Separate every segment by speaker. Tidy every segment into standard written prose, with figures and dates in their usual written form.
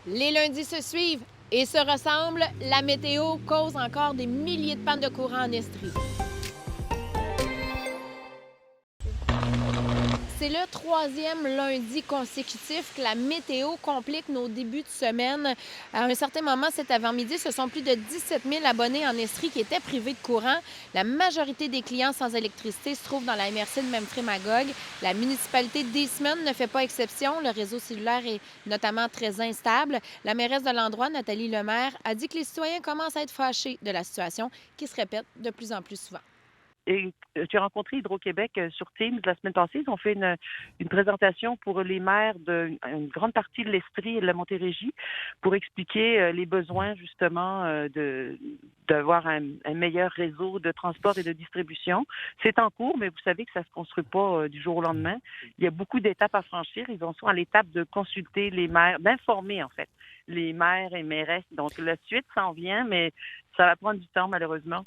Speaker 1: Les lundis se suivent et se ressemblent. La météo cause encore des milliers de pannes de courant en Estrie. C'est le troisième lundi consécutif que la météo complique nos débuts de semaine. À un certain moment cet avant-midi, ce sont plus de 17 000 abonnés en Estrie qui étaient privés de courant. La majorité des clients sans électricité se trouvent dans la MRC de Memphremagog. La municipalité d'Eastman ne fait pas exception. Le réseau cellulaire est notamment très instable. La mairesse de l'endroit, Nathalie Lemaire, a dit que les citoyens commencent à être fâchés de la situation qui se répète de plus en plus souvent.
Speaker 2: Et tu as rencontré Hydro-Québec sur Teams la semaine passée. Ils ont fait une présentation pour les maires d'une grande partie de l'Estrie et de la Montérégie pour expliquer les besoins justement d'avoir un meilleur réseau de transport et de distribution. C'est en cours, mais vous savez que ça ne se construit pas du jour au lendemain. Il y a beaucoup d'étapes à franchir. Ils en sont à l'étape de consulter les maires, d'informer en fait les maires et mairesses. Donc la suite s'en vient, mais ça va prendre du temps malheureusement.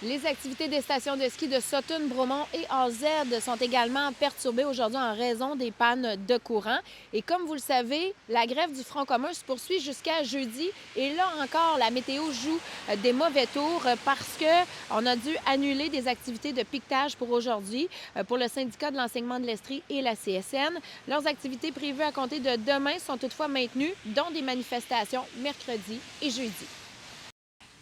Speaker 1: Les activités des stations de ski de Sutton, Bromont et AZ sont également perturbées aujourd'hui en raison des pannes de courant. Et comme vous le savez, la grève du Front commun se poursuit jusqu'à jeudi. Et là encore, la météo joue des mauvais tours parce qu'on a dû annuler des activités de piquetage pour aujourd'hui pour le syndicat de l'enseignement de l'Estrie et la CSN. Leurs activités prévues à compter de demain sont toutefois maintenues, dont des manifestations mercredi et jeudi.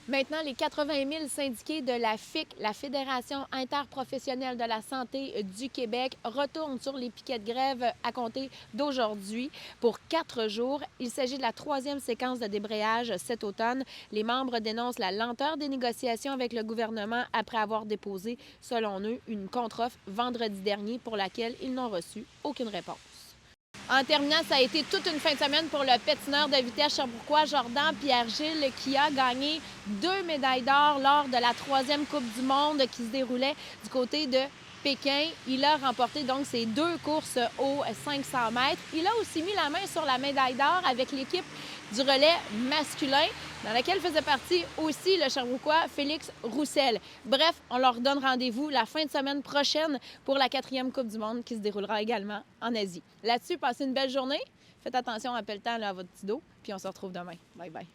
Speaker 1: Maintenant, les 80 000 syndiqués de la FIC, la Fédération interprofessionnelle de la santé du Québec, retournent sur les piquets de grève à compter d'aujourd'hui pour 4 jours. Il s'agit de la troisième séquence de débrayage cet automne. Les membres dénoncent la lenteur des négociations avec le gouvernement après avoir déposé, selon eux, une contre-offre vendredi dernier pour laquelle ils n'ont reçu aucune réponse. En terminant, ça a été toute une fin de semaine pour le patineur de vitesse sherbrookois Jordan Pierre-Gilles qui a gagné 2 médailles d'or lors de la troisième Coupe du monde qui se déroulait du côté de Pékin. Il a remporté donc ses 2 courses aux 500 mètres. Il a aussi mis la main sur la médaille d'or avec l'équipe du relais masculin, dans laquelle faisait partie aussi le Sherbrookois Félix Roussel. Bref, on leur donne rendez-vous la fin de semaine prochaine pour la 4e Coupe du monde qui se déroulera également en Asie. Là-dessus, passez une belle journée. Faites attention, appelle-temps à votre petit dos, puis on se retrouve demain. Bye bye.